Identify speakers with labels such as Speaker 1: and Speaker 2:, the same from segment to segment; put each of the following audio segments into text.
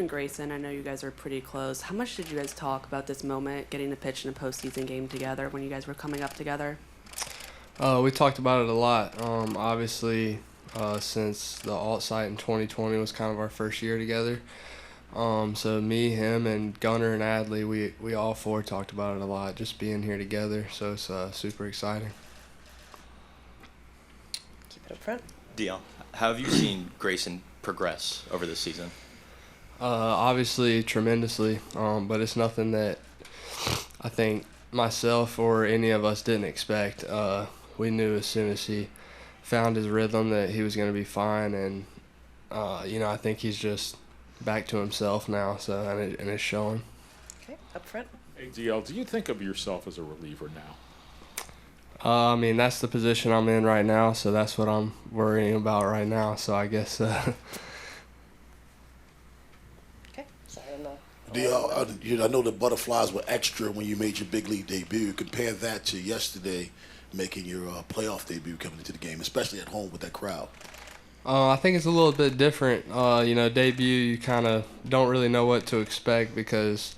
Speaker 1: and Grayson, I know you guys are pretty close. How much did you guys talk about this moment, getting to pitch in a postseason game together when you guys were coming up together?
Speaker 2: We talked about it a lot. Obviously, since the alt site in 2020 was kind of our first year together. So me, him, and Gunner and Adley, we all four talked about it a lot, just being here together. So it's super exciting.
Speaker 3: Keep it up front.
Speaker 4: DL, how have you seen Grayson progress over this season?
Speaker 2: Obviously, tremendously, but it's nothing that I think myself or any of us didn't expect. We knew as soon as he found his rhythm that he was going to be fine, and I think he's just back to himself now. So and it's showing.
Speaker 3: Okay, up front.
Speaker 5: Hey, DL, do you think of yourself as a reliever now?
Speaker 2: I mean, that's the position I'm in right now, so that's what I'm worrying about right now. So I guess.
Speaker 3: Okay, sorry, I'm not.
Speaker 6: I know the butterflies were extra when you made your big league debut. Compare that to yesterday, making your playoff debut coming into the game, especially at home with that crowd.
Speaker 2: I think it's a little bit different. Debut, you kind of don't really know what to expect because,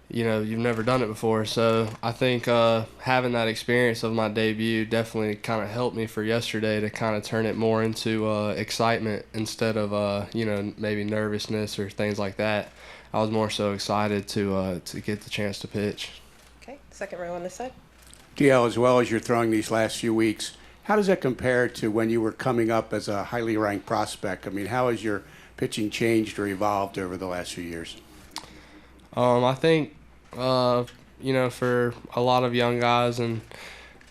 Speaker 2: you've never done it before. So I think having that experience of my debut definitely kind of helped me for yesterday to kind of turn it more into excitement instead of, maybe nervousness or things like that. I was more so excited to get the chance to pitch.
Speaker 3: Okay, second row on this side.
Speaker 7: DL, as well as you're throwing these last few weeks, how does that compare to when you were coming up as a highly ranked prospect? I mean, how has your pitching changed or evolved over the last few years?
Speaker 2: I think, for a lot of young guys and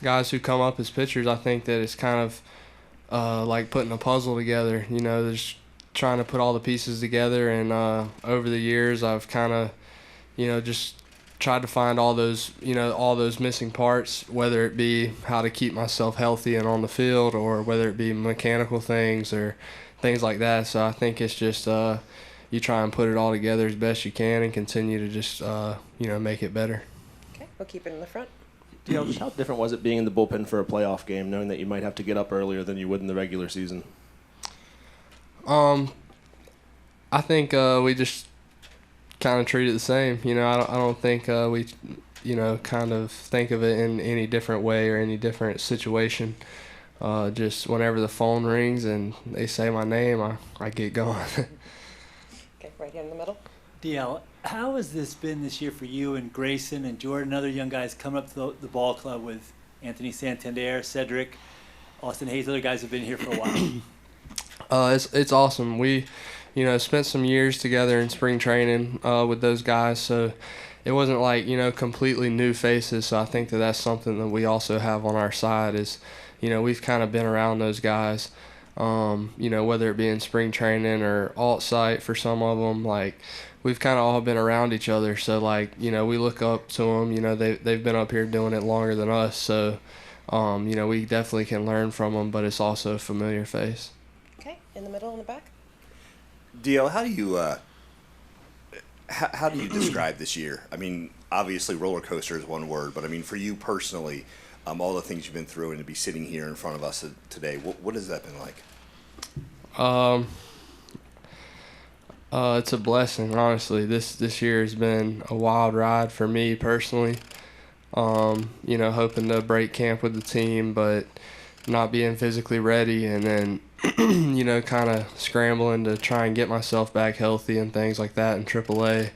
Speaker 2: guys who come up as pitchers, I think that it's kind of like putting a puzzle together. There's trying to put all the pieces together, and over the years I've kind of, just tried to find all those missing parts, whether it be how to keep myself healthy and on the field, or whether it be mechanical things or things like that. So I think it's just you try and put it all together as best you can and continue to just make it better.
Speaker 3: Okay, we'll keep it in the front.
Speaker 8: Just how different was it being in the bullpen for a playoff game, knowing that you might have to get up earlier than you would in the regular season?
Speaker 2: I think we just kind of treat it the same. I don't think we, kind of think of it in any different way or any different situation. Just whenever the phone rings and they say my name, I get going.
Speaker 3: Okay, right here in the middle.
Speaker 9: DL, how has this been this year for you and Grayson and Jordan and other young guys coming up to the ball club with Anthony Santander, Cedric, Austin Hayes? Other guys have been here for a while.
Speaker 2: It's awesome. We, spent some years together in spring training with those guys, so it wasn't like, completely new faces. So I think that's something that we also have on our side is, we've kind of been around those guys, whether it be in spring training or alt site for some of them. Like, we've kind of all been around each other. So, we look up to them. They've been up here doing it longer than us. So, we definitely can learn from them, but it's also a familiar face.
Speaker 3: Okay, in the middle and the back.
Speaker 10: DL, how do you describe this year? I mean, obviously roller coaster is one word, but I mean for you personally, all the things you've been through and to be sitting here in front of us today, what has that been like?
Speaker 2: It's a blessing, honestly. This year has been a wild ride for me personally. Hoping to break camp with the team, but not being physically ready, and then kind of scrambling to try and get myself back healthy and things like that in AAA,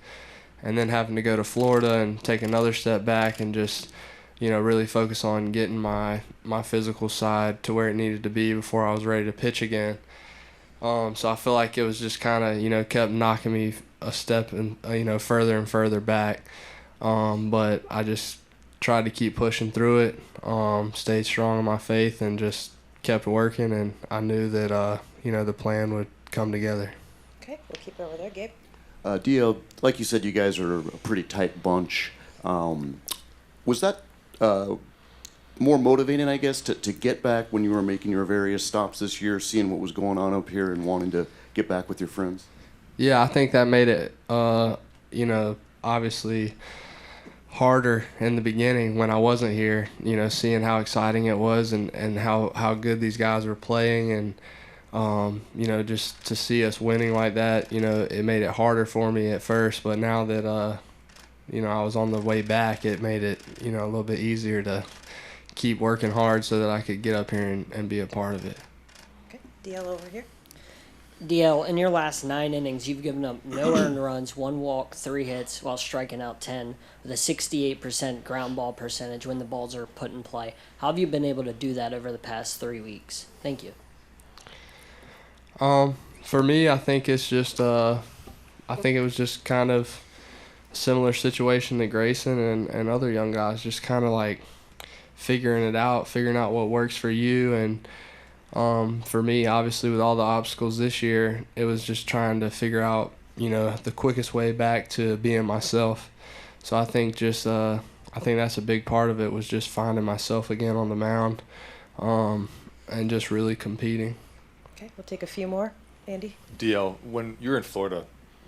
Speaker 2: and then having to go to Florida and take another step back and just, really focus on getting my physical side to where it needed to be before I was ready to pitch again. So I feel like it was just kind of, kept knocking me a step and, further and further back. But I just tried to keep pushing through it, stayed strong in my faith, and just kept working, and I knew that, the plan would come together.
Speaker 3: Okay, we'll keep it over there. Gabe?
Speaker 11: DL, like you said, you guys are a pretty tight bunch. Was that more motivating, I guess, to get back when you were making your various stops this year, seeing what was going on up here and wanting to get back with your friends? Yeah, I think that made it, obviously harder in the beginning when I wasn't here, seeing how exciting it was and how good these guys were playing, and
Speaker 2: You know, just to see us winning like that, you know, it made it harder for me at first, but now that, you know, I was on the way back, it made it, you know, a little bit easier to keep working hard so that I could get up here and be a part of it.
Speaker 3: Okay, DL over here.
Speaker 12: DL, in your last 9 innings, you've given up no earned runs, 1 walk, 3 hits, while striking out 10, with a 68% ground ball percentage when the balls are put in play. How have you been able to do that over the past 3 weeks? Thank you.
Speaker 2: For me, I think it's just, I think it was just kind of a similar situation to Grayson and other young guys, just kind of like figuring out what works for you. And for me, obviously, with all the obstacles this year, it was just trying to figure out, you know, the quickest way back to being myself. So I think just, I think that's a big part of it, was just finding myself again on the mound, and just really competing.
Speaker 3: Okay, we'll take a few more. Andy?
Speaker 13: DL, when you're in Florida,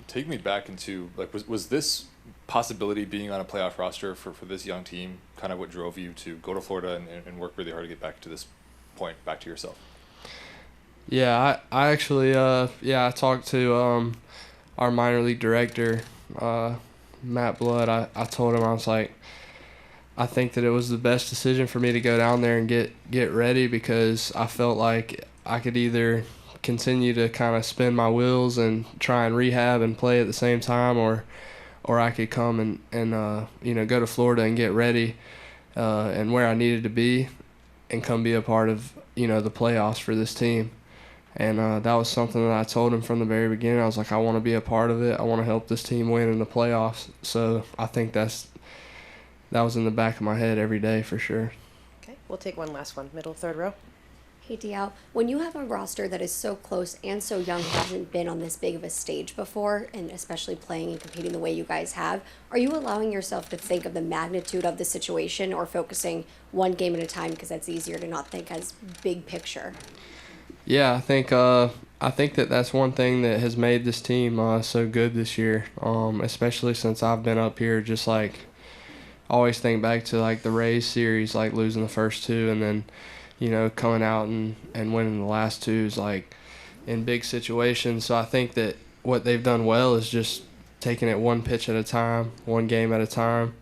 Speaker 13: take me back into, like, was this possibility being on a playoff roster for this young team kind of what drove you to go to Florida and work really hard to get back to this point, back to yourself?
Speaker 2: Yeah, I actually, I talked to our minor league director, Matt Blood. I told him, I was like, I think that it was the best decision for me to go down there and get ready, because I felt like I could either continue to kind of spin my wheels and try and rehab and play at the same time, or I could come and you know, go to Florida and get ready and where I needed to be and come be a part of, you know, the playoffs for this team. And that was something that I told him from the very beginning. I was like, I want to be a part of it. I want to help this team win in the playoffs. So I think that was in the back of my head every day for sure.
Speaker 3: Okay, we'll take one last one. Middle, third row.
Speaker 14: Hey DL, when you have a roster that is so close and so young, hasn't been on this big of a stage before, and especially playing and competing the way you guys have, are you allowing yourself to think of the magnitude of the situation, or focusing one game at a time, because that's easier to not think as big picture?
Speaker 2: Yeah, I think that's one thing that has made this team so good this year, especially since I've been up here. Just like, always think back to like the Rays series, like losing the first 2, and then, you know, coming out and winning the last 2 is like in big situations. So I think that what they've done well is just taking it one pitch at a time, one game at a time,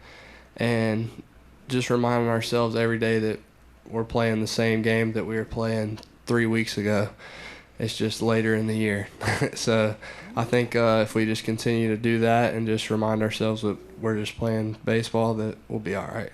Speaker 2: and just reminding ourselves every day that we're playing the same game that we were playing 3 weeks ago. It's just later in the year. So I think if we just continue to do that and just remind ourselves that we're just playing baseball, that we'll be all right.